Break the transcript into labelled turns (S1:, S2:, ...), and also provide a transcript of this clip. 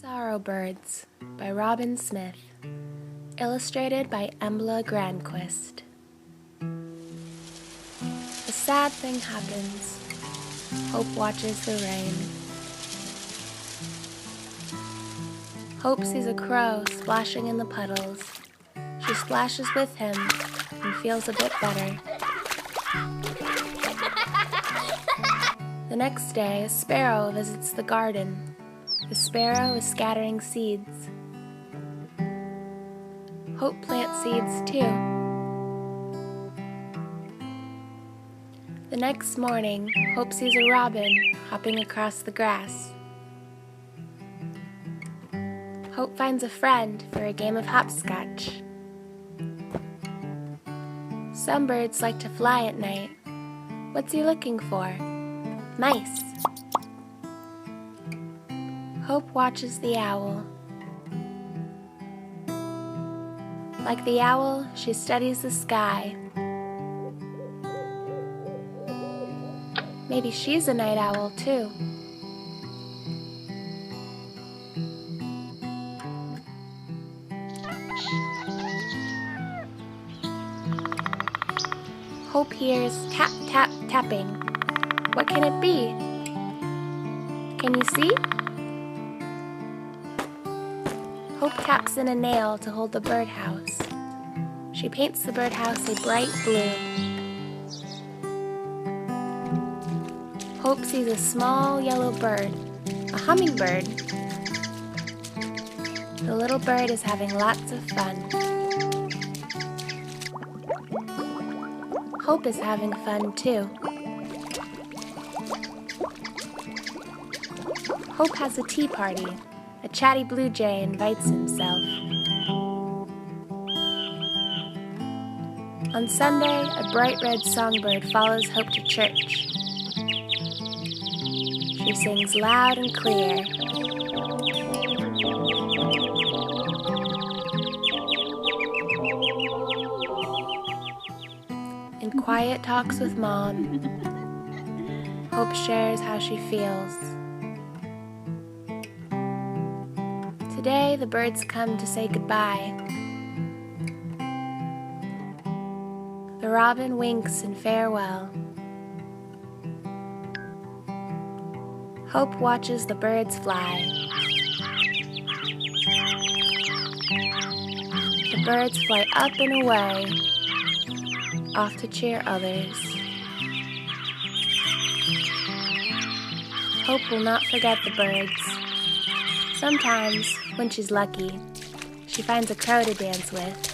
S1: Sorrow Birds by Robin Smith. Illustrated by Embla Granquivst. A sad thing happens. Hope watches the rain. Hope sees a crow splashing in the puddles. She splashes with him and feels a bit better. The next day, a sparrow visits the garden. The sparrow is scattering seeds. Hope plants seeds too. The next morning, Hope sees a robin hopping across the grass. Hope finds a friend for a game of hopscotch. Some birds like to fly at night. What's he looking for? Mice. Hope watches the owl. Like the owl, she studies the sky. Maybe she's a night owl too. Hope hears tap, tap, tapping. What can it be? Can you see? Hope taps in a nail to hold the birdhouse. She paints the birdhouse a bright blue. Hope sees a small yellow bird, a hummingbird. The little bird is having lots of fun. Hope is having fun too. Hope has a tea party. A chatty blue jay invites himself. On Sunday, a bright red songbird follows Hope to church. She sings loud and clear. In quiet talks with Mom, Hope shares how she feels. Today, the birds come to say goodbye. The robin winks in farewell. Hope watches the birds fly. The birds fly up and away, off to cheer others. Hope will not forget the birds. Sometimes, when she's lucky, she finds a crow to dance with.